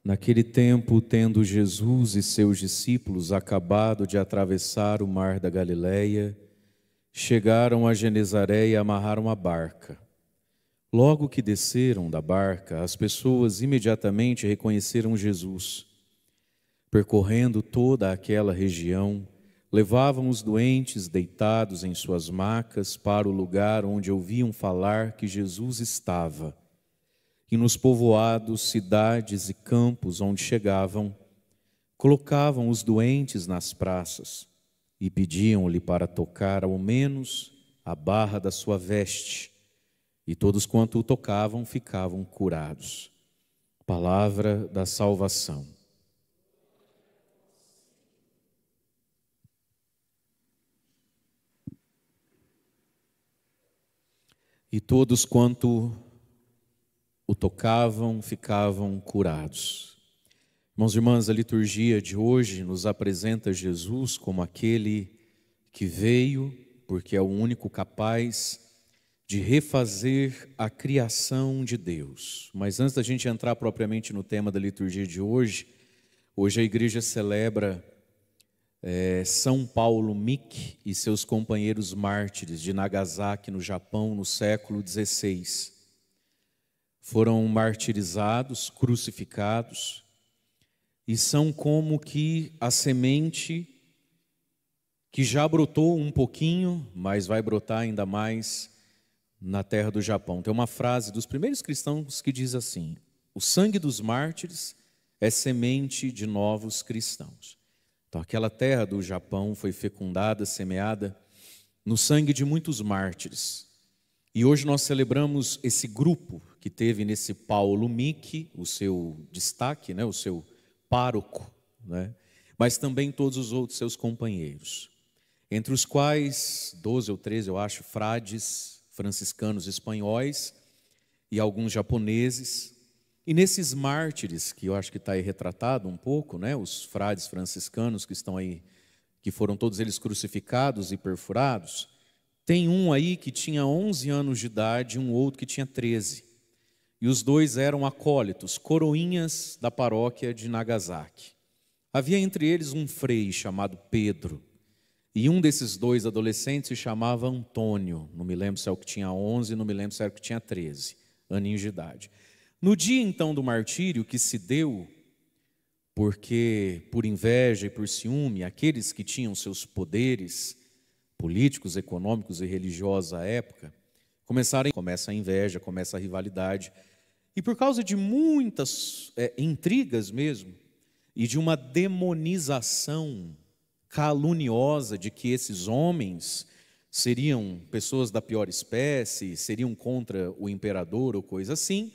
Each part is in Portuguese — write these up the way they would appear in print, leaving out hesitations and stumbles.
Naquele tempo, tendo Jesus e seus discípulos acabado de atravessar o mar da Galileia, chegaram a Genezaré e amarraram a barca. Logo que desceram da barca, as pessoas imediatamente reconheceram Jesus. Percorrendo toda aquela região, levavam os doentes deitados em suas macas para o lugar onde ouviam falar que Jesus estava. E nos povoados, cidades e campos onde chegavam, colocavam os doentes nas praças e pediam-lhe para tocar ao menos a barra da sua veste, e todos quanto o tocavam ficavam curados. Palavra da salvação. E todos quanto o tocavam ficavam curados. Irmãos e irmãs, a liturgia de hoje nos apresenta Jesus como aquele que veio, porque é o único capaz de refazer a criação de Deus. Mas antes da gente entrar propriamente no tema da liturgia de hoje a igreja celebra São Paulo Miki e seus companheiros mártires de Nagasaki, no Japão, no século XVI. Foram martirizados, crucificados, e são como que a semente que já brotou um pouquinho, mas vai brotar ainda mais na terra do Japão. Tem uma frase dos primeiros cristãos que diz assim: o sangue dos mártires é semente de novos cristãos. Então aquela terra do Japão foi fecundada, semeada no sangue de muitos mártires. E hoje nós celebramos esse grupo que teve nesse Paulo Miki o seu destaque, o seu pároco, mas também todos os outros seus companheiros, entre os quais 12 ou 13, eu acho, frades franciscanos espanhóis e alguns japoneses. E nesses mártires, que eu acho que está aí retratado um pouco, os frades franciscanos que estão aí, que foram todos eles crucificados e perfurados, tem um aí que tinha 11 anos de idade e um outro que tinha 13. E os dois eram acólitos, coroinhas da paróquia de Nagasaki. Havia entre eles um frei chamado Pedro. E um desses dois adolescentes se chamava Antônio. Não me lembro se é o que tinha 11, não me lembro se era o que tinha 13 aninhos de idade. No dia então do martírio, que se deu, porque por inveja e por ciúme, aqueles que tinham seus poderes políticos, econômicos e religiosos à época, começa a inveja, começa a rivalidade. E por causa de muitas intrigas mesmo, e de uma demonização caluniosa de que esses homens seriam pessoas da pior espécie, seriam contra o imperador ou coisa assim,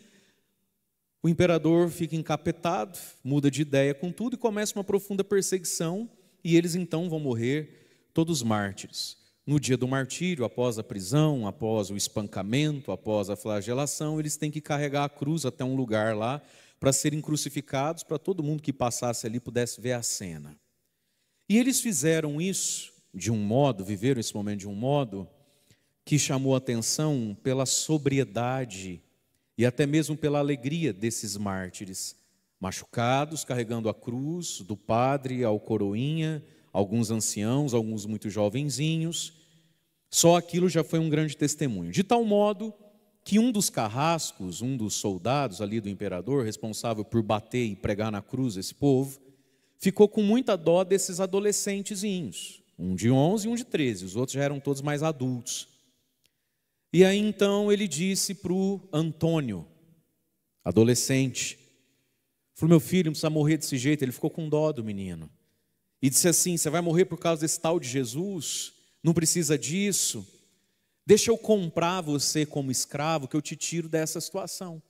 o imperador fica encapetado, muda de ideia com tudo e começa uma profunda perseguição, e eles então vão morrer todos mártires. No dia do martírio, após a prisão, após o espancamento, após a flagelação, eles têm que carregar a cruz até um lugar lá para serem crucificados, para todo mundo que passasse ali pudesse ver a cena. E eles fizeram isso de um modo, viveram esse momento de um modo que chamou a atenção pela sobriedade e até mesmo pela alegria desses mártires, machucados, carregando a cruz, do padre ao coroinha, alguns anciãos, alguns muito jovenzinhos. Só aquilo já foi um grande testemunho. De tal modo que um dos carrascos, um dos soldados ali do imperador, responsável por bater e pregar na cruz esse povo, ficou com muita dó desses adolescentezinhos, um de 11 e um de 13, os outros já eram todos mais adultos. E aí então ele disse para o Antônio, adolescente, falou: meu filho, não precisa morrer desse jeito. Ele ficou com dó do menino e disse assim: você vai morrer por causa desse tal de Jesus? Não precisa disso. Deixa eu comprar você como escravo, que eu te tiro dessa situação.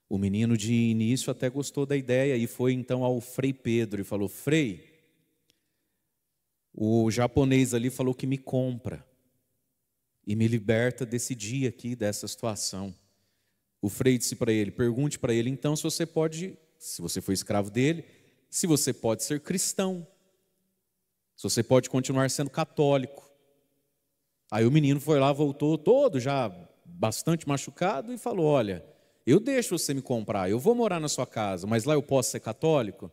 O menino de início até gostou da ideia e foi então ao Frei Pedro e falou: Frei, o japonês ali falou que me compra e me liberta desse dia aqui, dessa situação. O Frei disse para ele: pergunte para ele então se você pode, se você foi escravo dele, se você pode ser cristão, se você pode continuar sendo católico. Aí o menino foi lá, voltou todo já bastante machucado e falou: olha, eu deixo você me comprar, eu vou morar na sua casa, mas lá eu posso ser católico?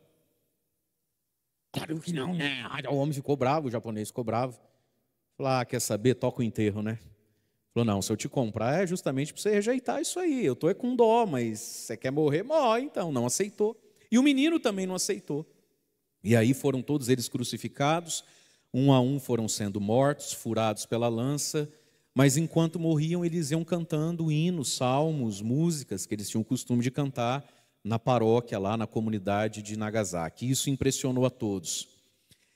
Claro que não, né? Aí o homem ficou bravo, o japonês ficou bravo. Falou, quer saber? Toca o enterro, né? Falou, não, se eu te comprar é justamente para você rejeitar isso aí. Eu estou com dó, mas você quer morrer? Morre, então. Não aceitou. E o menino também não aceitou. E aí foram todos eles crucificados, um a um foram sendo mortos, furados pela lança, mas enquanto morriam eles iam cantando hinos, salmos, músicas que eles tinham o costume de cantar na paróquia lá na comunidade de Nagasaki. Isso impressionou a todos.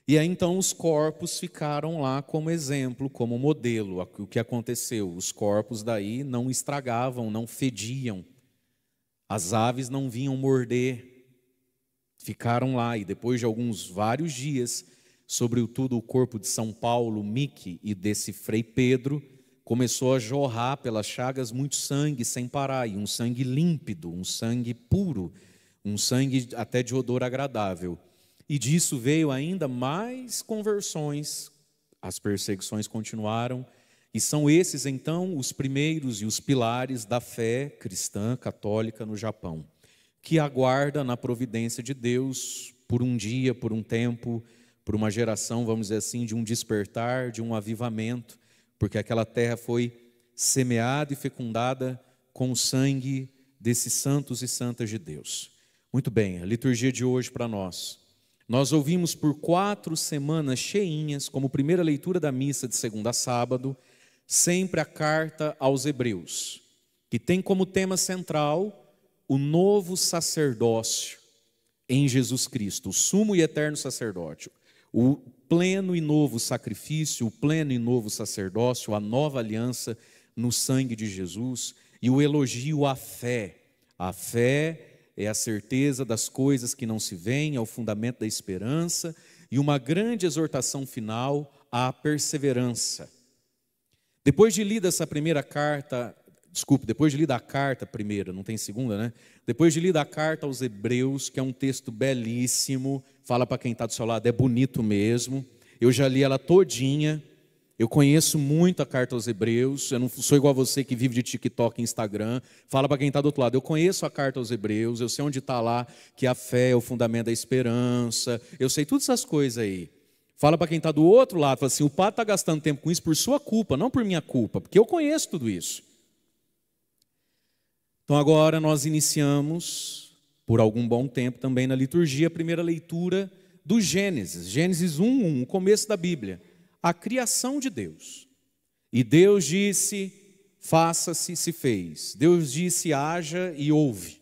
E aí então os corpos ficaram lá como exemplo, como modelo. O que aconteceu? Os corpos daí não estragavam, não fediam. As aves não vinham morder. Ficaram lá e depois de vários dias, sobretudo o corpo de São Paulo, Mickey, e desse Frei Pedro, começou a jorrar pelas chagas muito sangue sem parar, e um sangue límpido, um sangue puro, um sangue até de odor agradável. E disso veio ainda mais conversões, as perseguições continuaram, e são esses então os primeiros e os pilares da fé cristã católica no Japão, que aguarda na providência de Deus por um dia, por um tempo, por uma geração, vamos dizer assim, de um despertar, de um avivamento, porque aquela terra foi semeada e fecundada com o sangue desses santos e santas de Deus. Muito bem, a liturgia de hoje para nós. Nós ouvimos por 4 semanas cheinhas, como primeira leitura da missa de segunda a sábado, sempre a carta aos Hebreus, que tem como tema central o novo sacerdócio em Jesus Cristo, o sumo e eterno sacerdote, o pleno e novo sacrifício, o pleno e novo sacerdócio, a nova aliança no sangue de Jesus, e o elogio à fé. A fé é a certeza das coisas que não se veem, é o fundamento da esperança, e uma grande exortação final à perseverança. Depois de lida essa primeira carta, depois de lida a carta primeira, não tem segunda, né? Depois de lida a carta aos Hebreus, que é um texto belíssimo, fala para quem está do seu lado, é bonito mesmo. Eu já li ela todinha, eu conheço muito a carta aos Hebreus, eu não sou igual a você que vive de TikTok e Instagram. Fala para quem está do outro lado, eu conheço a carta aos Hebreus, eu sei onde está lá, que a fé é o fundamento da esperança, eu sei todas essas coisas aí. Fala para quem está do outro lado, fala assim, o padre está gastando tempo com isso por sua culpa, não por minha culpa, porque eu conheço tudo isso. Então agora nós iniciamos, por algum bom tempo também na liturgia, a primeira leitura do Gênesis. Gênesis 1:1, o começo da Bíblia. A criação de Deus. E Deus disse, faça-se, se fez. Deus disse, haja e houve.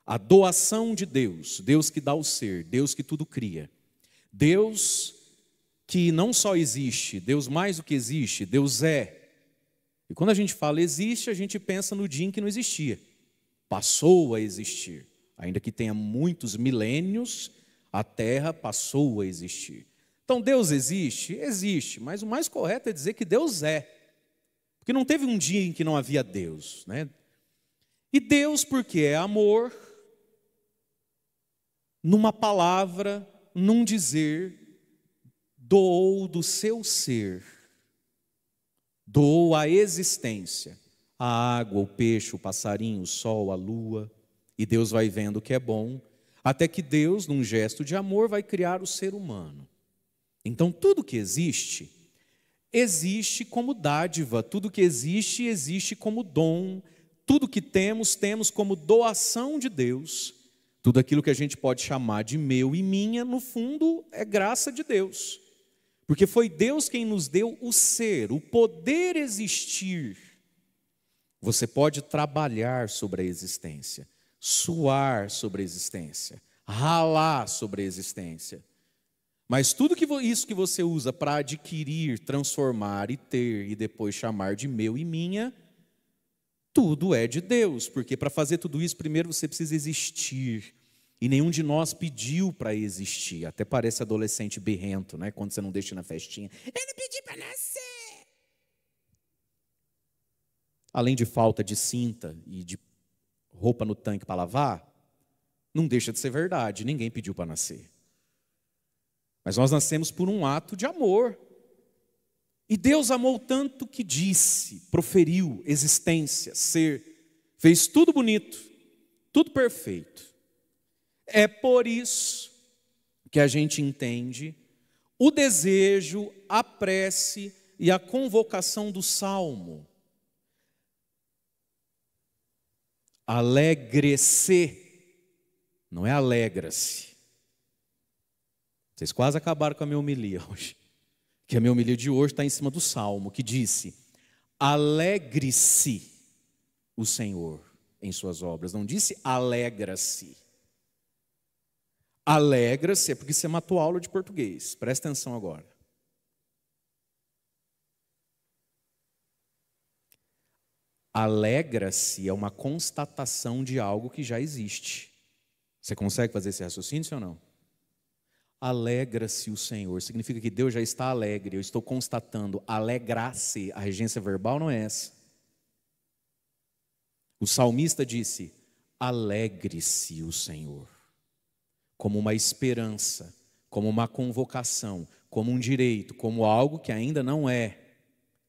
A doação de Deus, Deus que dá o ser, Deus que tudo cria. Deus que não só existe, Deus mais do que existe, Deus é. E quando a gente fala existe, a gente pensa no dia em que não existia. Passou a existir. Ainda que tenha muitos milênios, a terra passou a existir. Então Deus existe? Existe, mas o mais correto é dizer que Deus é. Porque não teve um dia em que não havia Deus, né? E Deus, porque é amor, numa palavra, num dizer, doou do seu ser, doou a existência, a água, o peixe, o passarinho, o sol, a lua, e Deus vai vendo o que é bom, até que Deus, num gesto de amor, vai criar o ser humano. Então tudo que existe, existe como dádiva, tudo que existe, existe como dom, tudo que temos, temos como doação de Deus, tudo aquilo que a gente pode chamar de meu e minha, no fundo é graça de Deus, porque foi Deus quem nos deu o ser, o poder existir. Você pode trabalhar sobre a existência, suar sobre a existência, ralar sobre a existência, mas tudo isso que você usa para adquirir, transformar e ter e depois chamar de meu e minha, tudo é de Deus, porque para fazer tudo isso primeiro você precisa existir, e nenhum de nós pediu para existir. Até parece adolescente birrento, né? Quando você não deixa na festinha, eu não pedi para nascer. Além de falta de cinta e de roupa no tanque para lavar, não deixa de ser verdade, ninguém pediu para nascer. Mas nós nascemos por um ato de amor. E Deus amou tanto que disse, proferiu existência, ser, fez tudo bonito, tudo perfeito. É por isso que a gente entende o desejo, a prece e a convocação do Salmo. Alegre-se, não é alegra-se. Vocês quase acabaram com a minha homilia hoje. Que a minha homilia de hoje está em cima do Salmo, que disse: alegre-se o Senhor em suas obras. Não disse alegra-se. Alegra-se é porque você matou a aula de português. Presta atenção agora. Alegra-se é uma constatação de algo que já existe. Você consegue fazer esse raciocínio, sim ou não? Alegra-se o Senhor, significa que Deus já está alegre. Eu estou constatando, alegrar-se, a regência verbal não é essa. O salmista disse: alegre-se o Senhor, como uma esperança, como uma convocação, como um direito, como algo que ainda não é.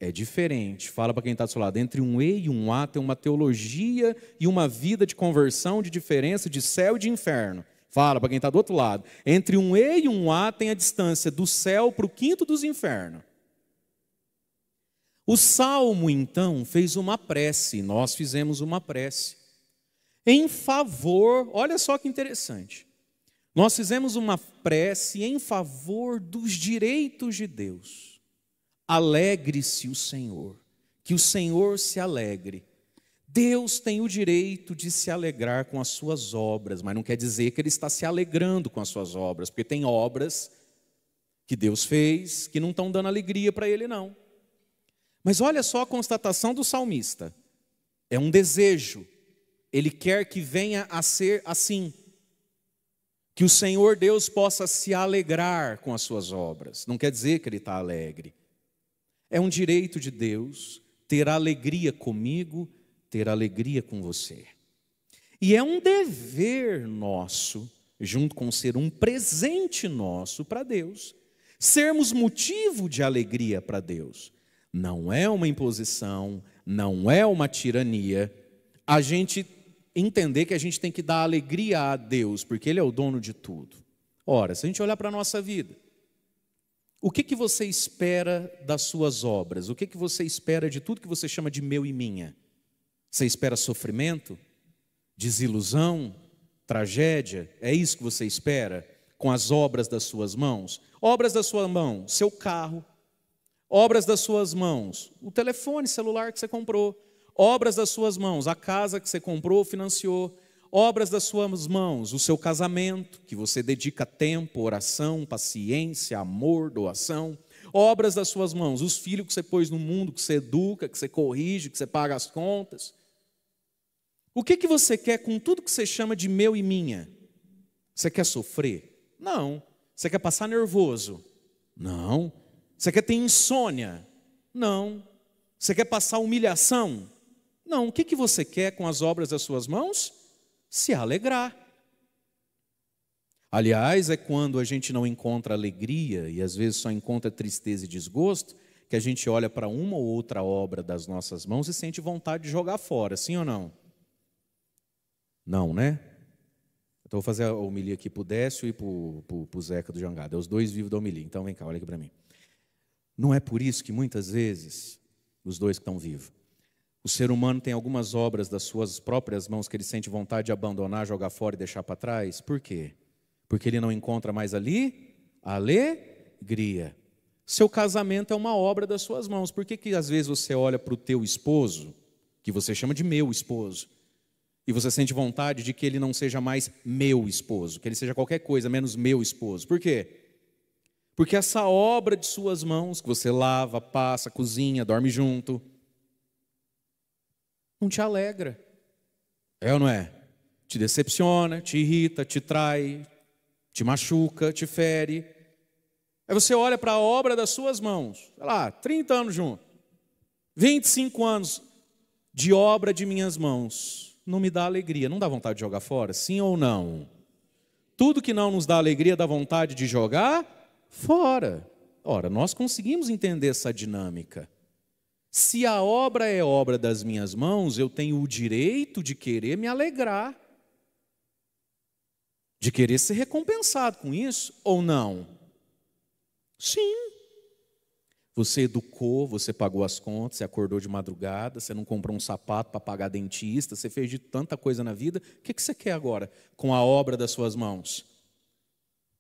É diferente. Fala para quem está do seu lado, entre um E e um A tem uma teologia e uma vida de conversão, de diferença de céu e de inferno. Fala para quem está do outro lado, entre um E e um A tem a distância do céu para o quinto dos infernos. O Salmo, então, fez uma prece, nós fizemos uma prece, em favor, olha só que interessante, nós fizemos uma prece em favor dos direitos de Deus. Alegre-se o Senhor, que o Senhor se alegre. Deus tem o direito de se alegrar com as suas obras, mas não quer dizer que Ele está se alegrando com as suas obras, porque tem obras que Deus fez que não estão dando alegria para Ele, não. Mas olha só a constatação do salmista, é um desejo, ele quer que venha a ser assim, que o Senhor Deus possa se alegrar com as suas obras, não quer dizer que Ele está alegre. É um direito de Deus ter alegria comigo, ter alegria com você. E é um dever nosso, junto com ser um presente nosso para Deus, sermos motivo de alegria para Deus. Não é uma imposição, não é uma tirania, a gente entender que a gente tem que dar alegria a Deus, porque Ele é o dono de tudo. Ora, se a gente olhar para a nossa vida, o que você espera das suas obras? O que você espera de tudo que você chama de meu e minha? Você espera sofrimento? Desilusão? Tragédia? É isso que você espera com as obras das suas mãos? Obras da sua mão, seu carro. Obras das suas mãos, o telefone celular que você comprou. Obras das suas mãos, a casa que você comprou, financiou. Obras das suas mãos, o seu casamento, que você dedica tempo, oração, paciência, amor, doação. Obras das suas mãos, os filhos que você pôs no mundo, que você educa, que você corrige, que você paga as contas. O que você quer com tudo que você chama de meu e minha? Você quer sofrer? Não. Você quer passar nervoso? Não. Você quer ter insônia? Não. Você quer passar humilhação? Não. O que você quer com as obras das suas mãos? Se alegrar. Aliás, é quando a gente não encontra alegria e às vezes só encontra tristeza e desgosto, que a gente olha para uma ou outra obra das nossas mãos e sente vontade de jogar fora, sim ou não? Não, né? Então vou fazer a homilia aqui para o Décio e para o Zeca do Jangada. Os dois vivos da homilia, então vem cá, olha aqui para mim. Não é por isso que muitas vezes, os dois que estão vivos, o ser humano tem algumas obras das suas próprias mãos que ele sente vontade de abandonar, jogar fora e deixar para trás. Por quê? Porque ele não encontra mais ali alegria. Seu casamento é uma obra das suas mãos. Por que às vezes você olha para o teu esposo, que você chama de meu esposo, e você sente vontade de que ele não seja mais meu esposo, que ele seja qualquer coisa menos meu esposo? Por quê? Porque essa obra de suas mãos, que você lava, passa, cozinha, dorme junto, não te alegra. É ou não é? Te decepciona, te irrita, te trai, te machuca, te fere. Aí você olha para a obra das suas mãos, sei lá, 30 anos junto, 25 anos de obra de minhas mãos, não me dá alegria, não dá vontade de jogar fora? Sim ou não? Tudo que não nos dá alegria dá vontade de jogar fora. Ora, nós conseguimos entender essa dinâmica. Se a obra é obra das minhas mãos, eu tenho o direito de querer me alegrar, de querer ser recompensado com isso, ou não? Sim. Você educou, você pagou as contas, você acordou de madrugada, você não comprou um sapato para pagar dentista, você fez de tanta coisa na vida. O que você quer agora com a obra das suas mãos?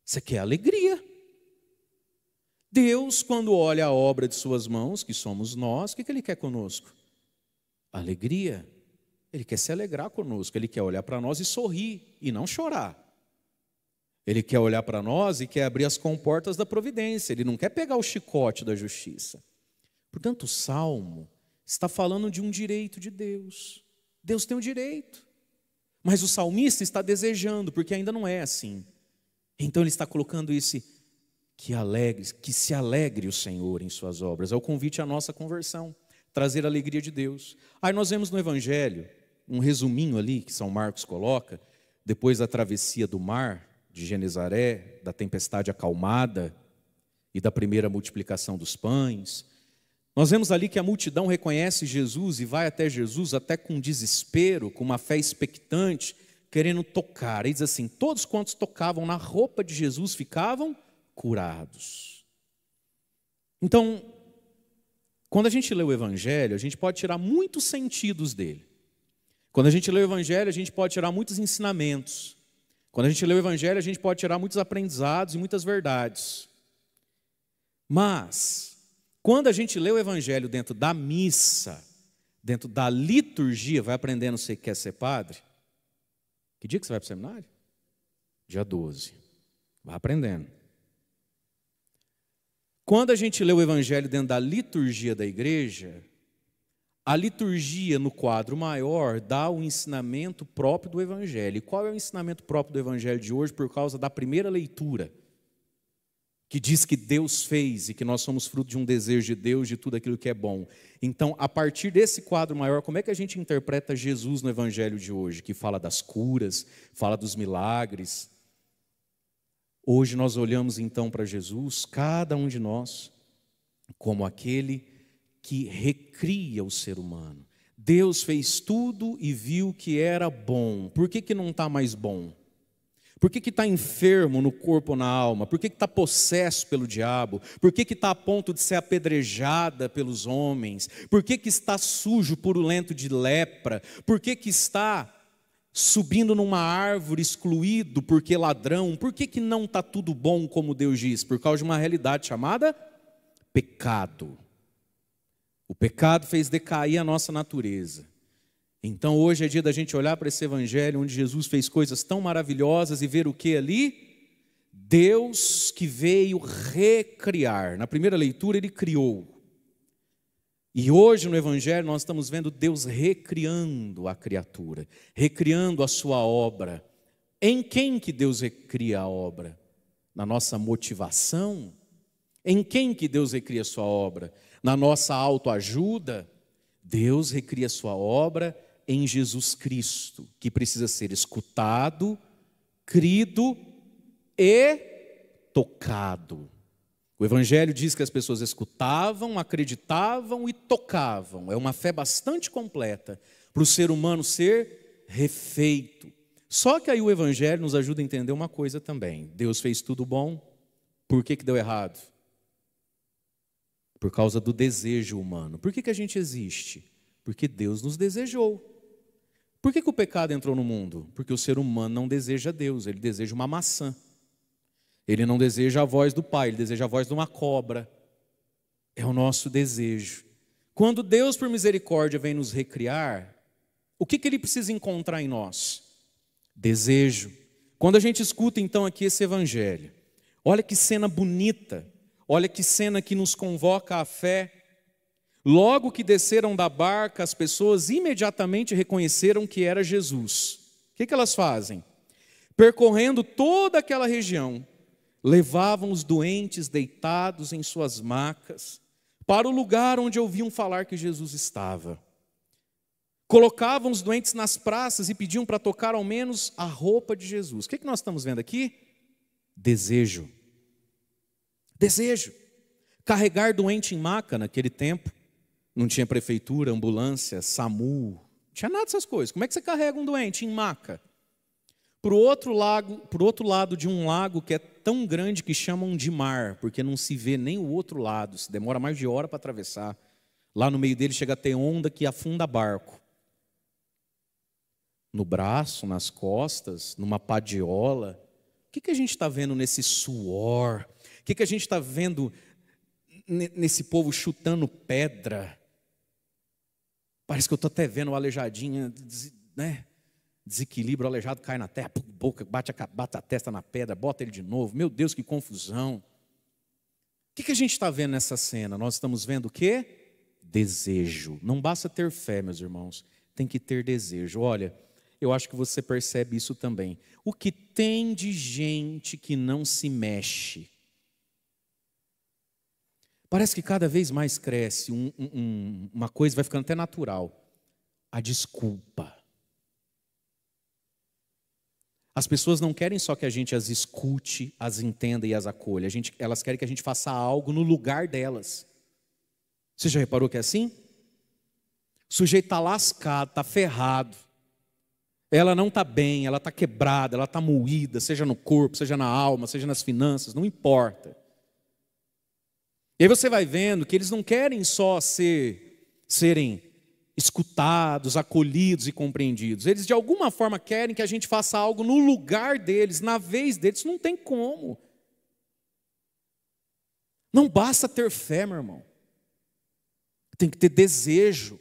Você quer alegria. Deus, quando olha a obra de suas mãos, que somos nós, o que Ele quer conosco? Alegria. Ele quer se alegrar conosco, Ele quer olhar para nós e sorrir, e não chorar. Ele quer olhar para nós e quer abrir as comportas da providência. Ele não quer pegar o chicote da justiça. Portanto, o Salmo está falando de um direito de Deus. Deus tem o direito. Mas o salmista está desejando, porque ainda não é assim. Então ele está colocando que se alegre o Senhor em suas obras. É o convite à nossa conversão, trazer a alegria de Deus. Aí nós vemos no Evangelho, um resuminho ali que São Marcos coloca, depois da travessia do mar, de Genezaré, da tempestade acalmada e da primeira multiplicação dos pães. Nós vemos ali que a multidão reconhece Jesus e vai até Jesus até com desespero, com uma fé expectante, querendo tocar. Ele diz assim: todos quantos tocavam na roupa de Jesus ficavam curados. Então, quando a gente lê o Evangelho, a gente pode tirar muitos sentidos dele. Quando a gente lê o Evangelho, a gente pode tirar muitos ensinamentos. Quando a gente lê o Evangelho, a gente pode tirar muitos aprendizados e muitas verdades. Mas, quando a gente lê o Evangelho dentro da missa, dentro da liturgia, vai aprendendo se quer ser padre. Que dia que você vai para o seminário? Dia 12. Vai aprendendo. Quando a gente lê o Evangelho dentro da liturgia da igreja, a liturgia no quadro maior dá o ensinamento próprio do Evangelho. E qual é o ensinamento próprio do Evangelho de hoje por causa da primeira leitura? Que diz que Deus fez e que nós somos fruto de um desejo de Deus, de tudo aquilo que é bom. Então, a partir desse quadro maior, como é que a gente interpreta Jesus no Evangelho de hoje? Que fala das curas, fala dos milagres. Hoje nós olhamos então para Jesus, cada um de nós, como aquele que recria o ser humano. Deus fez tudo e viu que era bom. Por que não está mais bom? Por que está enfermo no corpo ou na alma? Por que está possesso pelo diabo? Por que está a ponto de ser apedrejada pelos homens? Por que está sujo, purulento de lepra? Por que está subindo numa árvore excluído porque ladrão? Por que não está tudo bom como Deus diz? Por causa de uma realidade chamada pecado. O pecado fez decair a nossa natureza. Então hoje é dia da gente olhar para esse Evangelho onde Jesus fez coisas tão maravilhosas e ver o que ali? Deus que veio recriar. Na primeira leitura ele criou. E hoje no Evangelho nós estamos vendo Deus recriando a criatura, recriando a sua obra. Em quem que Deus recria a obra? Na nossa motivação? Em quem que Deus recria a sua obra? Na nossa autoajuda? Deus recria a sua obra em Jesus Cristo, que precisa ser escutado, crido e tocado. O Evangelho diz que as pessoas escutavam, acreditavam e tocavam. É uma fé bastante completa para o ser humano ser refeito. Só que aí o Evangelho nos ajuda a entender uma coisa também. Deus fez tudo bom, por que deu errado? Por causa do desejo humano. Por que a gente existe? Porque Deus nos desejou. Por que o pecado entrou no mundo? Porque o ser humano não deseja Deus, ele deseja uma maçã. Ele não deseja a voz do pai, ele deseja a voz de uma cobra. É o nosso desejo. Quando Deus, por misericórdia, vem nos recriar, o que ele precisa encontrar em nós? Desejo. Quando a gente escuta então aqui esse Evangelho, olha que cena bonita. Olha que cena que nos convoca à fé. Logo que desceram da barca, as pessoas imediatamente reconheceram que era Jesus. O que elas fazem? Percorrendo toda aquela região, levavam os doentes deitados em suas macas para o lugar onde ouviam falar que Jesus estava. Colocavam os doentes nas praças e pediam para tocar ao menos a roupa de Jesus. O que nós estamos vendo aqui? Desejo. Desejo. Carregar doente em maca naquele tempo Não tinha prefeitura, ambulância, SAMU, não tinha nada dessas coisas. Como é que você carrega um doente em maca? Por outro lado de um lago que é tão grande que chamam de mar, porque não se vê nem o outro lado, se demora mais de hora para atravessar. Lá no meio dele chega a ter onda que afunda barco. No braço, nas costas, numa padiola. O que a gente está vendo nesse suor? O que a gente está vendo nesse povo chutando pedra? Parece que eu estou até vendo o aleijadinho, né? Desequilíbrio, o aleijado cai na terra, boca, bate a testa na pedra, bota ele de novo. Meu Deus, que confusão. O que a gente está vendo nessa cena? Nós estamos vendo o quê? Desejo. Não basta ter fé, meus irmãos, tem que ter desejo. Olha, eu acho que você percebe isso também. O que tem de gente que não se mexe? Parece que cada vez mais cresce uma coisa, vai ficando até natural. A desculpa. As pessoas não querem só que a gente as escute, as entenda e as acolha. Elas querem que a gente faça algo no lugar delas. Você já reparou que é assim? O sujeito está lascado, está ferrado. Ela não está bem, ela está quebrada, ela está moída, seja no corpo, seja na alma, seja nas finanças, não importa. E aí você vai vendo que eles não querem só serem escutados, acolhidos e compreendidos. Eles de alguma forma querem que a gente faça algo no lugar deles, na vez deles. Não tem como. Não basta ter fé, meu irmão. Tem que ter desejo.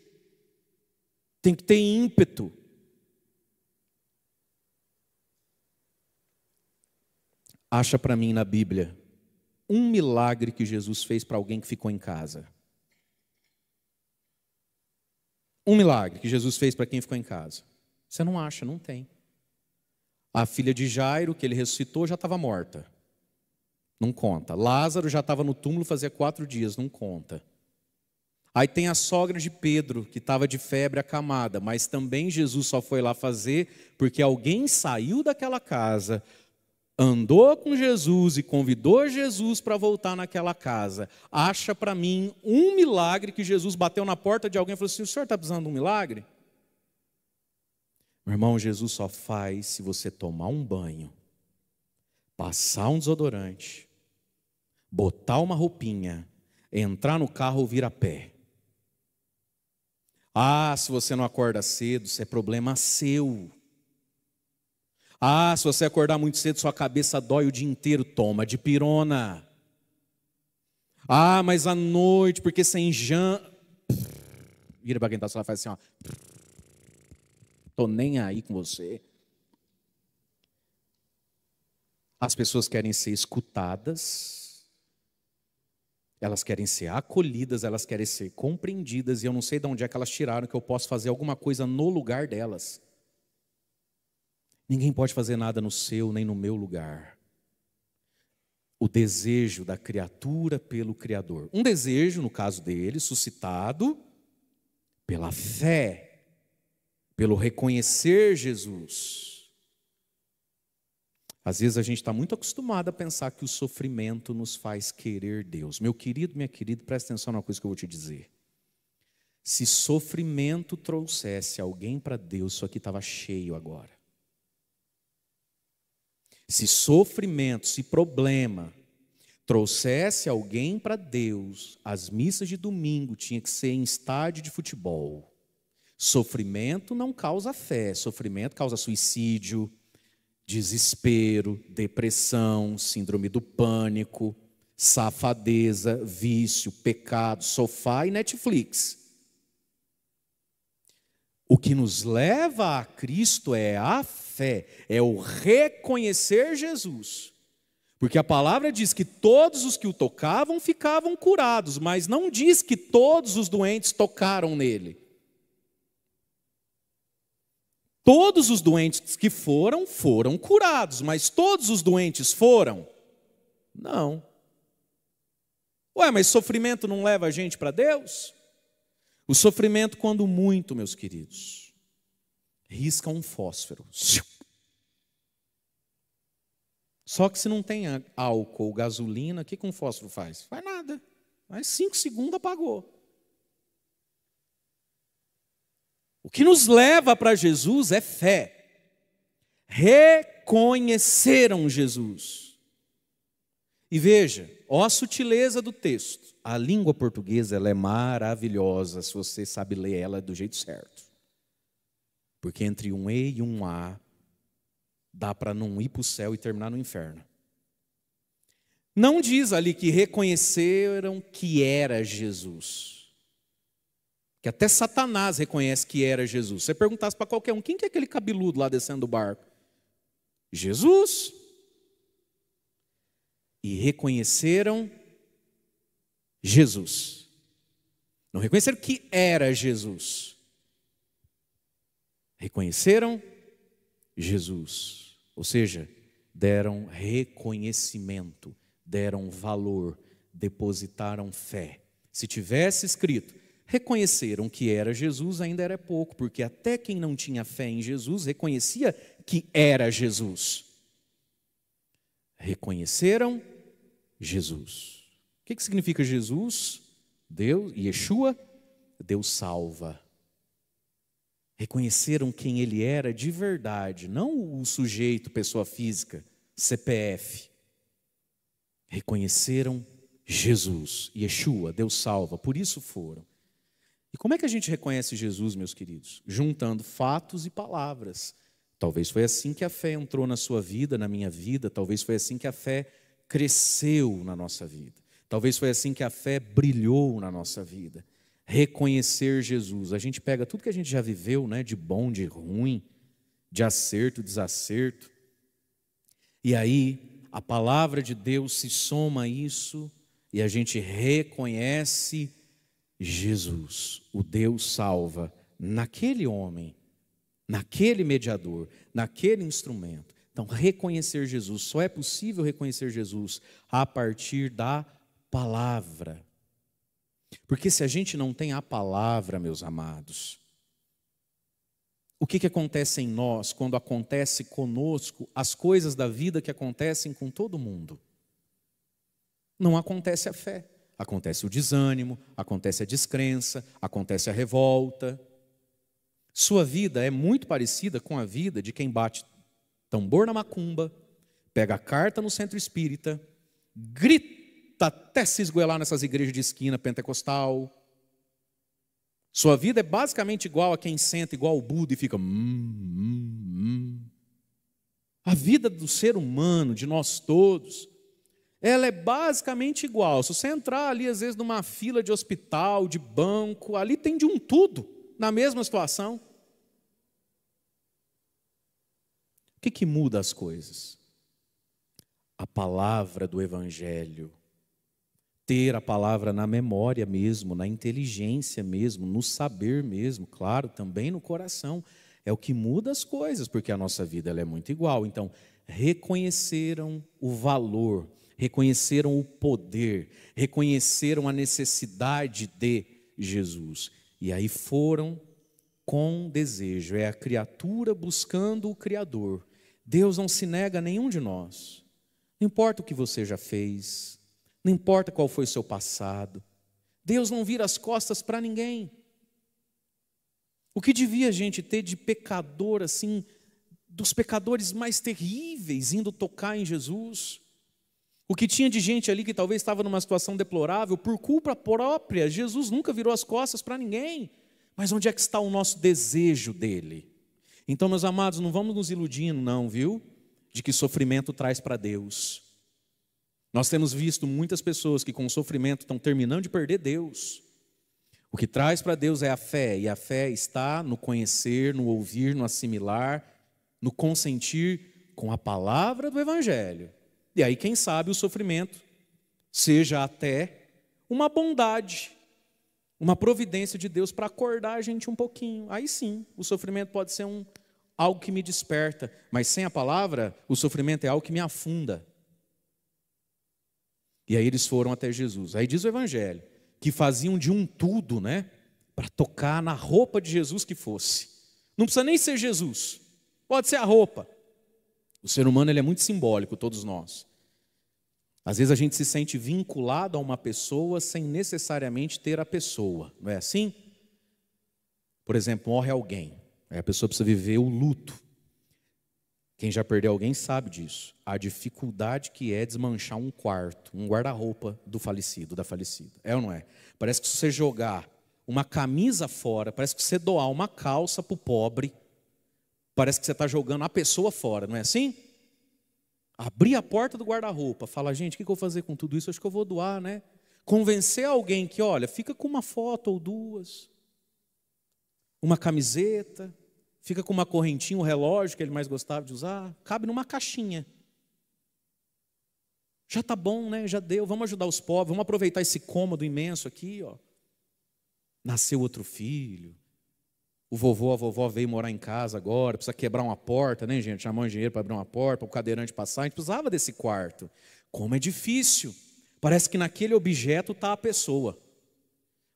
Tem que ter ímpeto. Acha para mim na Bíblia um milagre que Jesus fez para alguém que ficou em casa. Um milagre que Jesus fez para quem ficou em casa. Você não acha, não tem. A filha de Jairo, que ele ressuscitou, já estava morta. Não conta. Lázaro já estava no túmulo fazia 4 dias, não conta. Aí tem a sogra de Pedro, que estava de febre acamada, mas também Jesus só foi lá fazer porque alguém saiu daquela casa, andou com Jesus e convidou Jesus para voltar naquela casa. Acha para mim um milagre que Jesus bateu na porta de alguém e falou assim: o senhor está precisando de um milagre? Meu irmão, Jesus só faz se você tomar um banho, passar um desodorante, botar uma roupinha, entrar no carro ou vir a pé. Ah, se você não acorda cedo, isso é problema seu. Ah, se você acordar muito cedo, sua cabeça dói o dia inteiro, toma dipirona. Ah, mas à noite, porque sem janta... Vira para quem está só e faz assim, ó. Tô nem aí com você. As pessoas querem ser escutadas, elas querem ser acolhidas, elas querem ser compreendidas, e eu não sei de onde é que elas tiraram que eu posso fazer alguma coisa no lugar delas. Ninguém pode fazer nada no seu nem no meu lugar. O desejo da criatura pelo Criador. Um desejo, no caso dele, suscitado pela fé, pelo reconhecer Jesus. Às vezes a gente está muito acostumado a pensar que o sofrimento nos faz querer Deus. Meu querido, minha querida, presta atenção numa coisa que eu vou te dizer. Se sofrimento trouxesse alguém para Deus, isso aqui estava cheio agora. Se sofrimento, se problema trouxesse alguém para Deus, as missas de domingo tinha que ser em estádio de futebol. Sofrimento não causa fé, sofrimento causa suicídio, desespero, depressão, síndrome do pânico, safadeza, vício, pecado, sofá e Netflix. O que nos leva a Cristo é a fé, é o reconhecer Jesus. Porque a palavra diz que todos os que o tocavam ficavam curados, mas não diz que todos os doentes tocaram nele. Todos os doentes que foram curados, mas todos os doentes foram? Não. Ué, mas sofrimento não leva a gente para Deus? O sofrimento, quando muito, meus queridos, risca um fósforo. Só que se não tem álcool ou gasolina, o que um fósforo faz? Faz nada. Mas 5 segundos apagou. O que nos leva para Jesus é fé. Reconheceram Jesus. E veja, ó a sutileza do texto. A língua portuguesa ela é maravilhosa se você sabe ler ela do jeito certo. Porque entre um E e um A, dá para não ir para o céu e terminar no inferno. Não diz ali que reconheceram que era Jesus. Que até Satanás reconhece que era Jesus. Se você perguntasse para qualquer um, quem que é aquele cabeludo lá descendo do barco? Jesus. E reconheceram Jesus. Não reconheceram que era Jesus. Reconheceram Jesus. Ou seja, deram reconhecimento, deram valor, depositaram fé. Se tivesse escrito, reconheceram que era Jesus, ainda era pouco, porque até quem não tinha fé em Jesus reconhecia que era Jesus. Reconheceram Jesus. O que significa Jesus? Deus, Yeshua, Deus salva. Reconheceram quem ele era de verdade, não o sujeito, pessoa física, CPF. Reconheceram Jesus, Yeshua, Deus salva, por isso foram. E como é que a gente reconhece Jesus, meus queridos? Juntando fatos e palavras. Talvez foi assim que a fé entrou na sua vida, na minha vida, talvez foi assim que a fé cresceu na nossa vida. Talvez foi assim que a fé brilhou na nossa vida. Reconhecer Jesus. A gente pega tudo que a gente já viveu, né, de bom, de ruim, de acerto, desacerto. E aí, a palavra de Deus se soma a isso e a gente reconhece Jesus, o Deus salva, naquele homem, naquele mediador, naquele instrumento. Então, reconhecer Jesus, só é possível reconhecer Jesus a partir da palavra. Porque se a gente não tem a palavra, meus amados, o que acontece em nós quando acontece conosco as coisas da vida que acontecem com todo mundo? Não acontece a fé, acontece o desânimo, acontece a descrença, acontece a revolta. Sua vida é muito parecida com a vida de quem bate tambor na macumba, pega a carta no centro espírita, grita até se esgoelar nessas igrejas de esquina pentecostal. Sua vida é basicamente igual a quem senta igual o Buda e fica A vida do ser humano, de nós todos, ela é basicamente igual. Se você entrar ali às vezes numa fila de hospital, de banco, ali tem de um tudo, na mesma situação. O que muda as coisas? A palavra do Evangelho. Ter a palavra na memória mesmo, na inteligência mesmo, no saber mesmo, claro, também no coração. É o que muda as coisas, porque a nossa vida ela é muito igual. Então, reconheceram o valor, reconheceram o poder, reconheceram a necessidade de Jesus. E aí foram com desejo. É a criatura buscando o Criador. Deus não se nega a nenhum de nós. Não importa o que você já fez, não importa qual foi o seu passado. Deus não vira as costas para ninguém. O que devia a gente ter de pecador, assim, dos pecadores mais terríveis, indo tocar em Jesus? O que tinha de gente ali que talvez estava numa situação deplorável, por culpa própria, Jesus nunca virou as costas para ninguém. Mas onde é que está o nosso desejo dele? Então, meus amados, não vamos nos iludindo não, viu? De que sofrimento traz para Deus. Nós temos visto muitas pessoas que com o sofrimento estão terminando de perder Deus. O que traz para Deus é a fé, e a fé está no conhecer, no ouvir, no assimilar, no consentir com a palavra do Evangelho. E aí, quem sabe, o sofrimento seja até uma bondade, uma providência de Deus para acordar a gente um pouquinho. Aí sim, o sofrimento pode ser algo que me desperta, mas sem a palavra, o sofrimento é algo que me afunda. E aí eles foram até Jesus. Aí diz o Evangelho, que faziam de um tudo, né? Para tocar na roupa de Jesus que fosse. Não precisa nem ser Jesus, pode ser a roupa. O ser humano ele é muito simbólico, todos nós. Às vezes a gente se sente vinculado a uma pessoa sem necessariamente ter a pessoa, não é assim? Por exemplo, morre alguém, aí a pessoa precisa viver o luto. Quem já perdeu alguém sabe disso. A dificuldade que é desmanchar um quarto, um guarda-roupa do falecido, da falecida. É ou não é? Parece que se você jogar uma camisa fora, parece que você doar uma calça para o pobre, parece que você está jogando a pessoa fora, não é assim? Abrir a porta do guarda-roupa, falar, gente, o que eu vou fazer com tudo isso? Acho que eu vou doar, né? Convencer alguém que, olha, fica com uma foto ou duas, uma camiseta, fica com uma correntinha, um relógio que ele mais gostava de usar, cabe numa caixinha. Já está bom, né? Já deu, vamos ajudar os pobres, vamos aproveitar esse cômodo imenso aqui, ó. Nasceu outro filho, o vovô, a vovó veio morar em casa agora, precisa quebrar uma porta, né, gente? Chamar um engenheiro para abrir uma porta, para o cadeirante passar, a gente precisava desse quarto. Como é difícil. Parece que naquele objeto está a pessoa.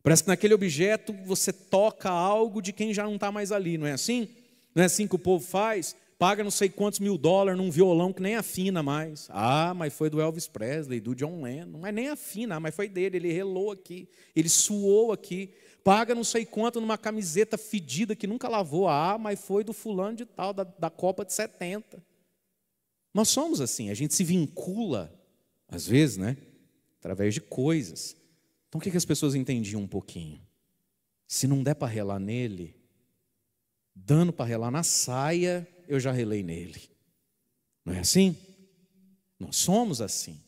Parece que naquele objeto você toca algo de quem já não está mais ali, não é assim? Não é assim que o povo faz? Paga não sei quantos $1000 num violão que nem afina mais. Ah, mas foi do Elvis Presley, do John Lennon. Mas nem afina, mas foi dele, ele relou aqui, ele suou aqui. Paga não sei quanto numa camiseta fedida que nunca lavou. Ah, mas foi do fulano de tal, da Copa de 70. Nós somos assim, a gente se vincula, às vezes, né? Através de coisas. Então o que as pessoas entendiam um pouquinho? Se não der para relar nele, dando para relar na saia, eu já relei nele. Não é assim? Nós somos assim.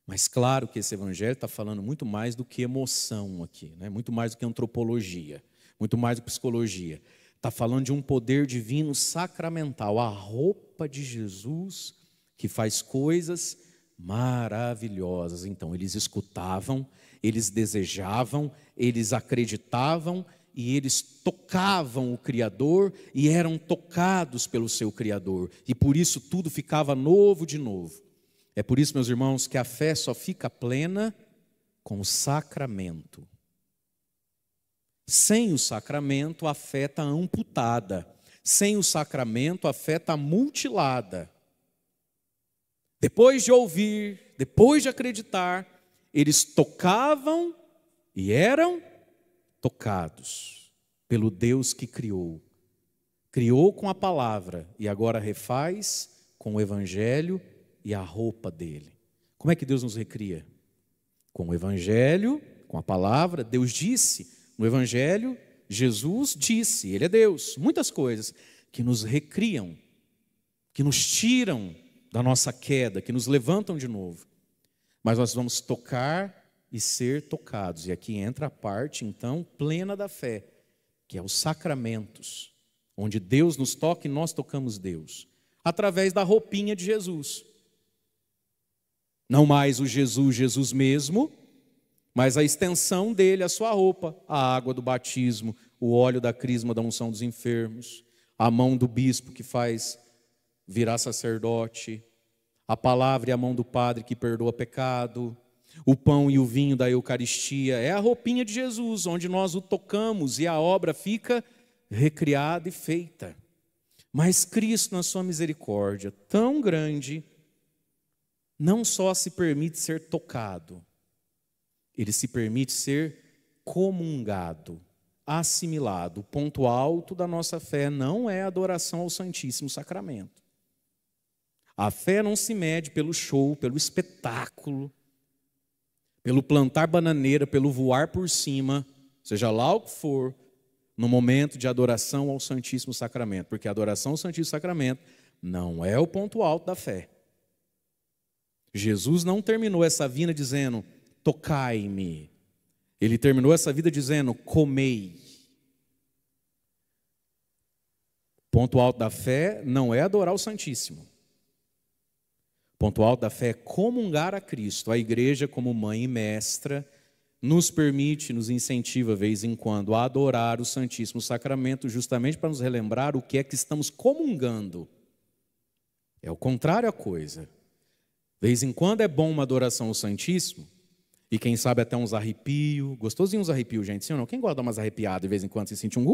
Mas claro que esse evangelho está falando muito mais do que emoção aqui, né? Muito mais do que antropologia, muito mais do que psicologia. Está falando de um poder divino sacramental, a roupa de Jesus que faz coisas maravilhosas. Então, eles escutavam, eles desejavam, eles acreditavam e eles tocavam o Criador e eram tocados pelo seu Criador. E por isso tudo ficava novo de novo. É por isso, meus irmãos, que a fé só fica plena com o sacramento. Sem o sacramento, a fé está amputada. Sem o sacramento, a fé está mutilada. Depois de ouvir, depois de acreditar, eles tocavam e eram tocados pelo Deus que criou. Criou com a palavra e agora refaz com o evangelho e a roupa dele. Como é que Deus nos recria? Com o evangelho, com a palavra. Deus disse no evangelho, Jesus disse, ele é Deus. Muitas coisas que nos recriam, que nos tiram da nossa queda, que nos levantam de novo. Mas nós vamos tocar e ser tocados. E aqui entra a parte, então, plena da fé, que é os sacramentos, onde Deus nos toca e nós tocamos Deus, através da roupinha de Jesus. Não mais o Jesus mesmo, mas a extensão dele, a sua roupa, a água do batismo, o óleo da crisma da unção dos enfermos, a mão do bispo que faz virar sacerdote, a palavra e a mão do padre que perdoa pecado, o pão e o vinho da Eucaristia, é a roupinha de Jesus, onde nós o tocamos e a obra fica recriada e feita. Mas Cristo, na sua misericórdia tão grande, não só se permite ser tocado, ele se permite ser comungado, assimilado. O ponto alto da nossa fé não é a adoração ao Santíssimo Sacramento. A fé não se mede pelo show, pelo espetáculo, pelo plantar bananeira, pelo voar por cima, seja lá o que for, no momento de adoração ao Santíssimo Sacramento. Porque a adoração ao Santíssimo Sacramento não é o ponto alto da fé. Jesus não terminou essa vida dizendo, tocai-me. Ele terminou essa vida dizendo, comei. O ponto alto da fé não é adorar o Santíssimo. O ponto alto da fé é comungar a Cristo. A igreja, como mãe e mestra, nos permite, nos incentiva, de vez em quando, a adorar o Santíssimo Sacramento, justamente para nos relembrar o que é que estamos comungando. É o contrário a coisa. De vez em quando é bom uma adoração ao Santíssimo, e quem sabe até uns arrepios, gostosinho uns arrepios, gente, sim ou não? Quem gosta de dar umas arrepiadas de vez em quando, se sente um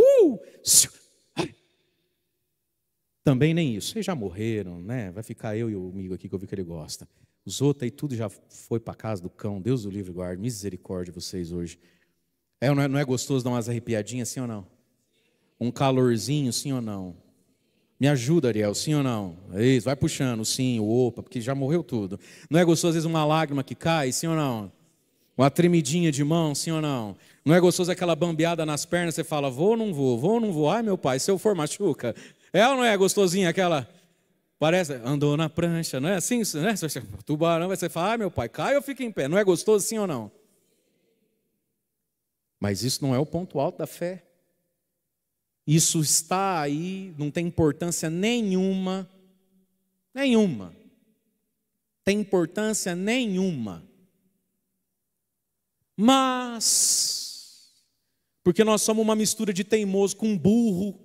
Também nem isso, vocês já morreram, né? Vai ficar eu e o amigo aqui que eu vi que ele gosta. Os outros aí tudo já foi para casa do cão, Deus o livre guarde, misericórdia de vocês hoje. Não é gostoso dar umas arrepiadinhas, sim ou não? Um calorzinho, sim ou não? Me ajuda, Ariel, sim ou não? É isso, vai puxando, sim, o opa, porque já morreu tudo. Não é gostoso, às vezes, uma lágrima que cai, sim ou não? Uma tremidinha de mão, sim ou não? Não é gostoso aquela bambeada nas pernas, você fala, vou ou não vou, vou ou não vou? Ai, meu pai, se eu for, machuca. É ou não é gostosinha aquela? Parece, andou na prancha, não é assim, né? Tubarão, você fala, ai, meu pai, cai ou fica em pé? Não é gostoso, sim ou não? Mas isso não é o ponto alto da fé. Isso está aí, não tem importância nenhuma, nenhuma. Tem importância nenhuma. Mas, porque nós somos uma mistura de teimoso com burro,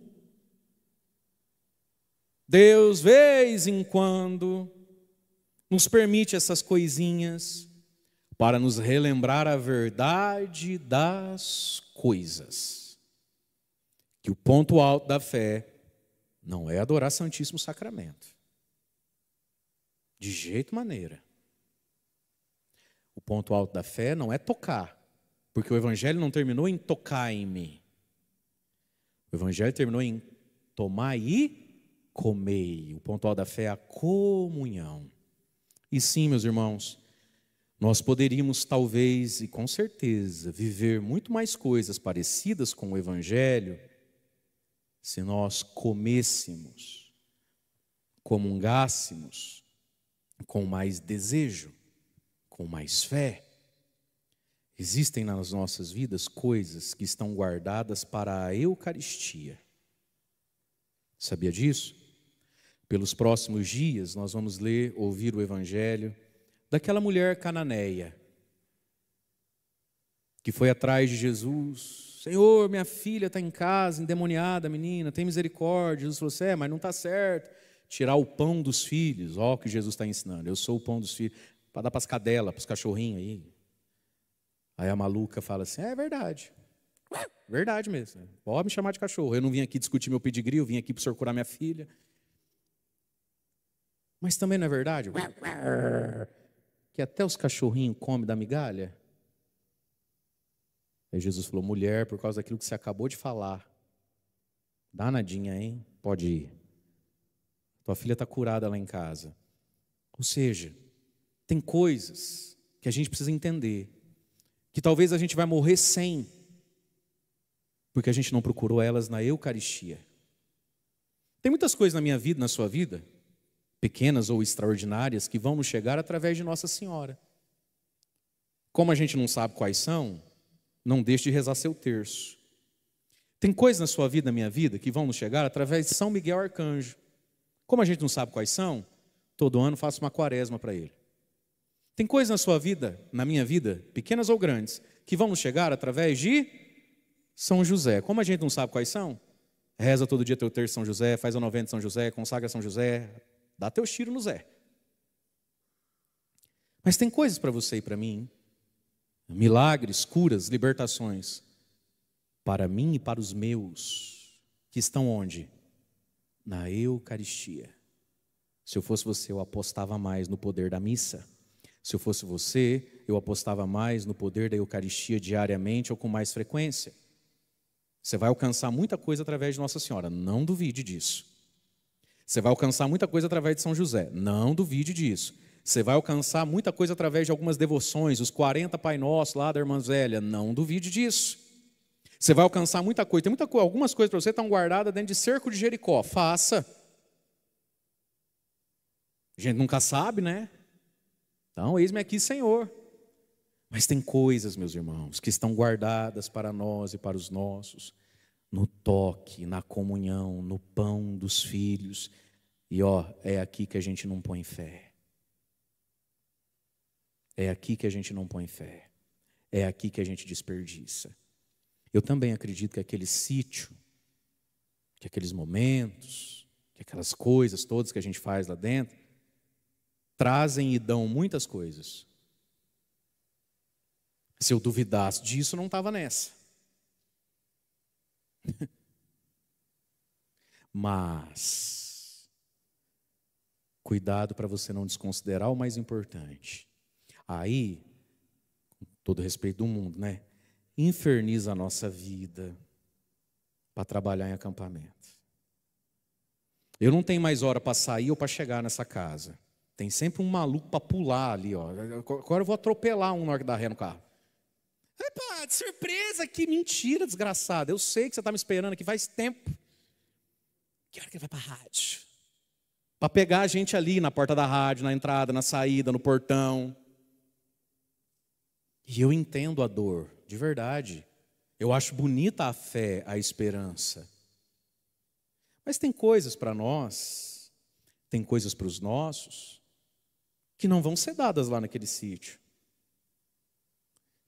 Deus, vez em quando, nos permite essas coisinhas para nos relembrar a verdade das coisas. Que o ponto alto da fé não é adorar Santíssimo Sacramento. De jeito maneira. O ponto alto da fé não é tocar, porque o Evangelho não terminou em tocar em mim. O Evangelho terminou em tomar e comer. O ponto alto da fé é a comunhão. E sim, meus irmãos, nós poderíamos talvez e com certeza viver muito mais coisas parecidas com o Evangelho se nós comêssemos, comungássemos com mais desejo, com mais fé. Existem nas nossas vidas coisas que estão guardadas para a Eucaristia. Sabia disso? Pelos próximos dias nós vamos ouvir o Evangelho daquela mulher cananeia que foi atrás de Jesus. Senhor, minha filha está em casa, endemoniada, menina, tem misericórdia. Jesus falou assim, mas não está certo. Tirar o pão dos filhos, ó o que Jesus está ensinando. Eu sou o pão dos filhos, para dar para as cadelas, para os cachorrinhos aí. Aí a maluca fala assim, é verdade. Verdade mesmo, pode me chamar de cachorro. Eu não vim aqui discutir meu pedigree, eu vim aqui para o senhor curar minha filha. Mas também não é verdade que até os cachorrinhos comem da migalha? Aí Jesus falou, mulher, por causa daquilo que você acabou de falar, danadinha, hein? Pode ir. Tua filha está curada lá em casa. Ou seja, tem coisas que a gente precisa entender, que talvez a gente vai morrer sem, porque a gente não procurou elas na Eucaristia. Tem muitas coisas na minha vida, na sua vida, pequenas ou extraordinárias, que vão nos chegar através de Nossa Senhora. Como a gente não sabe quais são, não deixe de rezar seu terço. Tem coisas na sua vida, na minha vida, que vão nos chegar através de São Miguel Arcanjo. Como a gente não sabe quais são, todo ano faço uma quaresma para ele. Tem coisas na sua vida, na minha vida, pequenas ou grandes, que vão nos chegar através de São José. Como a gente não sabe quais são, reza todo dia teu terço São José, faz a novena de São José, consagra São José, dá teus tiros no Zé. Mas tem coisas para você e para mim, milagres, curas, libertações, para mim e para os meus, que estão onde? Na Eucaristia. Se eu fosse você, eu apostava mais no poder da missa. Se eu fosse você, eu apostava mais no poder da Eucaristia diariamente ou com mais frequência. Você vai alcançar muita coisa através de Nossa Senhora, não duvide disso. Você vai alcançar muita coisa através de São José, não duvide disso. Você vai alcançar muita coisa através de algumas devoções, os 40 Pai Nosso lá da Irmã Zélia, não duvide disso. Você vai alcançar muita coisa, algumas coisas para você estão guardadas dentro de cerco de Jericó, faça. A gente nunca sabe, né? Então, eis-me aqui, Senhor. Mas tem coisas, meus irmãos, que estão guardadas para nós e para os nossos, no toque, na comunhão, no pão dos filhos. E é aqui que a gente não põe fé. É aqui que a gente não põe fé. É aqui que a gente desperdiça. Eu também acredito que aquele sítio, que aqueles momentos, que aquelas coisas todas que a gente faz lá dentro, trazem e dão muitas coisas. Se eu duvidasse disso, não estava nessa. Mas, cuidado para você não desconsiderar o mais importante. Aí, com todo respeito do mundo, né? inferniza a nossa vida para trabalhar em acampamento. Eu não tenho mais hora para sair ou para chegar nessa casa. Tem sempre um maluco para pular ali, ó. Agora eu vou atropelar um na hora que dá ré no carro. Epa, de surpresa, que mentira, desgraçado. Eu sei que você está me esperando aqui faz tempo. Que hora que ele vai para a rádio? Para pegar a gente ali na porta da rádio, na entrada, na saída, no portão. E eu entendo a dor, de verdade. Eu acho bonita a fé, a esperança. Mas tem coisas para nós, tem coisas para os nossos, que não vão ser dadas lá naquele sítio.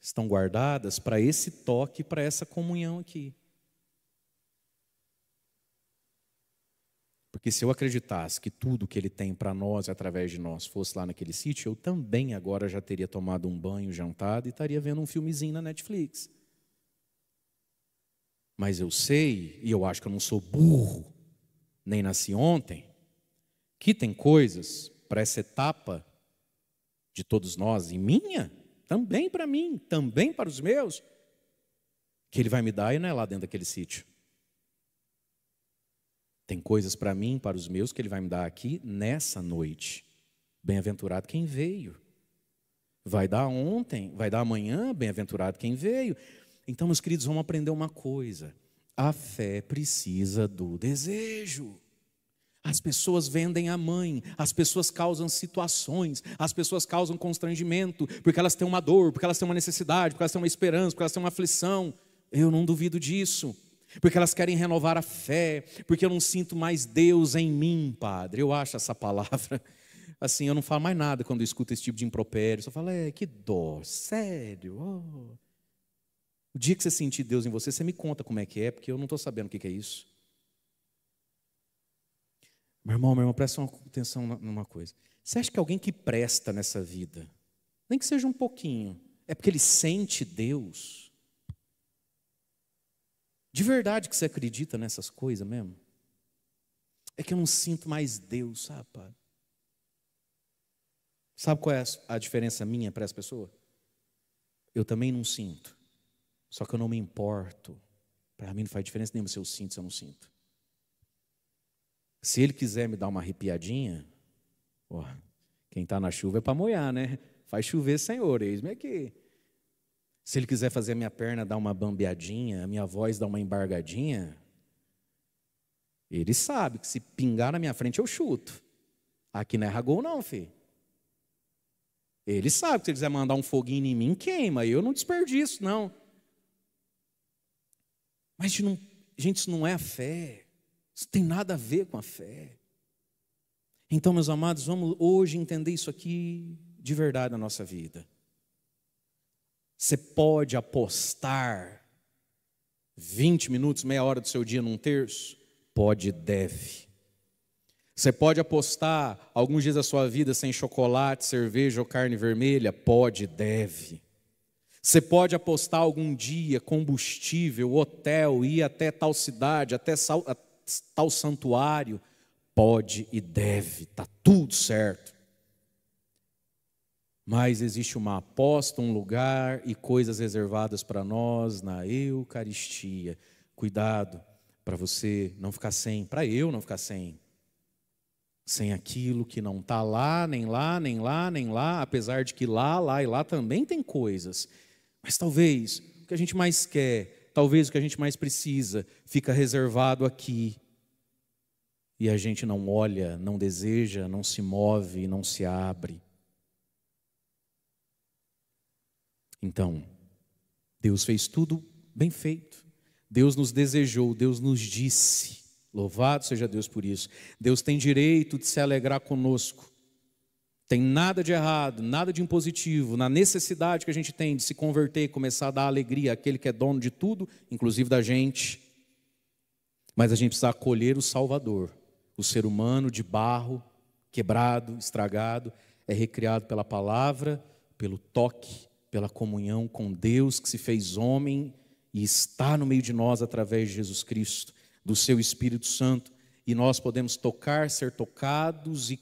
Estão guardadas para esse toque, para essa comunhão aqui. Porque se eu acreditasse que tudo que Ele tem para nós, através de nós, fosse lá naquele sítio, eu também agora já teria tomado um banho, jantado e estaria vendo um filmezinho na Netflix. Mas eu sei, e eu acho que eu não sou burro, nem nasci ontem, que tem coisas para essa etapa de todos nós, e minha, também para mim, também para os meus, que Ele vai me dar e não é lá dentro daquele sítio. Tem coisas para mim, para os meus, que Ele vai me dar aqui nessa noite. Bem-aventurado quem veio. Vai dar ontem, vai dar amanhã, bem-aventurado quem veio. Então, meus queridos, vamos aprender uma coisa. A fé precisa do desejo. As pessoas vendem a mãe, as pessoas causam situações, as pessoas causam constrangimento, porque elas têm uma dor, porque elas têm uma necessidade, porque elas têm uma esperança, porque elas têm uma aflição. Eu não duvido disso. Porque elas querem renovar a fé, porque eu não sinto mais Deus em mim, Padre. Eu acho essa palavra, assim, eu não falo mais nada quando eu escuto esse tipo de impropério. Só falo, que dó, sério. Oh. O dia que você sentir Deus em você, você me conta como é que é, porque eu não estou sabendo o que é isso. Meu irmão, presta atenção numa coisa. Você acha que alguém que presta nessa vida, nem que seja um pouquinho, é porque ele sente Deus? De verdade que você acredita nessas coisas mesmo? É que eu não sinto mais Deus, sabe, Padre? Sabe qual é a diferença minha para essa pessoa? Eu também não sinto. Só que eu não me importo. Para mim não faz diferença nenhuma se eu sinto, se eu não sinto. Se Ele quiser me dar uma arrepiadinha, quem está na chuva é para molhar, né? Faz chover, Senhor, eis-me aqui. Se Ele quiser fazer a minha perna dar uma bambeadinha, a minha voz dar uma embargadinha, Ele sabe que se pingar na minha frente eu chuto. Aqui não é ragol não, filho. Ele sabe que se Ele quiser mandar um foguinho em mim, queima. Eu não desperdiço, não. Mas, gente, isso não é a fé. Isso tem nada a ver com a fé. Então, meus amados, vamos hoje entender isso aqui de verdade na nossa vida. Você pode apostar 20 minutos, meia hora do seu dia num terço? Pode e deve. Você pode apostar alguns dias da sua vida sem chocolate, cerveja ou carne vermelha? Pode e deve. Você pode apostar algum dia combustível, hotel, ir até tal cidade, até tal santuário? Pode e deve, está tudo certo. Mas existe uma aposta, um lugar e coisas reservadas para nós na Eucaristia. Cuidado para você não ficar sem, para eu não ficar sem aquilo que não está lá, nem lá, nem lá, nem lá, apesar de que lá e lá também tem coisas. Mas talvez o que a gente mais quer, talvez o que a gente mais precisa, fica reservado aqui. E a gente não olha, não deseja, não se move, não se abre. Então, Deus fez tudo bem feito. Deus nos desejou, Deus nos disse. Louvado seja Deus por isso. Deus tem direito de se alegrar conosco. Tem nada de errado, nada de impositivo, na necessidade que a gente tem de se converter e começar a dar alegria àquele que é dono de tudo, inclusive da gente. Mas a gente precisa acolher o Salvador. O ser humano de barro, quebrado, estragado, é recriado pela palavra, pelo toque, pela comunhão com Deus que se fez homem e está no meio de nós através de Jesus Cristo, do seu Espírito Santo. E nós podemos tocar, ser tocados e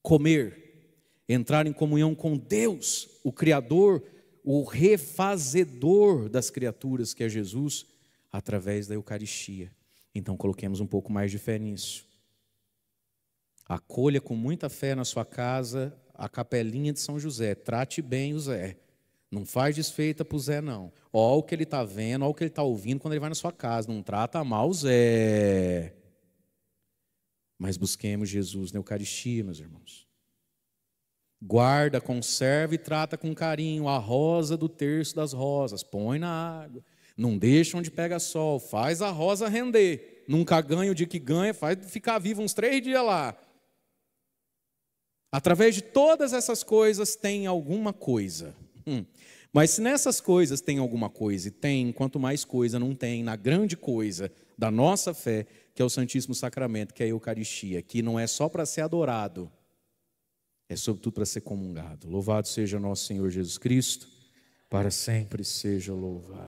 comer, entrar em comunhão com Deus, o Criador, o refazedor das criaturas, que é Jesus, através da Eucaristia. Então coloquemos um pouco mais de fé nisso. Acolha com muita fé na sua casa a capelinha de São José. Trate bem o Zé. Não faz desfeita para o Zé, não. Olha o que ele está vendo, olha o que ele está ouvindo quando ele vai na sua casa. Não trata mal o Zé. Mas busquemos Jesus na Eucaristia, meus irmãos. Guarda, conserva e trata com carinho a rosa do terço das rosas. Põe na água. Não deixa onde pega sol. Faz a rosa render. Nunca ganha o dia que ganha. Faz ficar vivo uns 3 dias lá. Através de todas essas coisas tem alguma coisa. Mas se nessas coisas tem alguma coisa, e tem, quanto mais coisa não tem, na grande coisa da nossa fé, que é o Santíssimo Sacramento, que é a Eucaristia, que não é só para ser adorado, é sobretudo para ser comungado. Louvado seja nosso Senhor Jesus Cristo, para sempre seja louvado.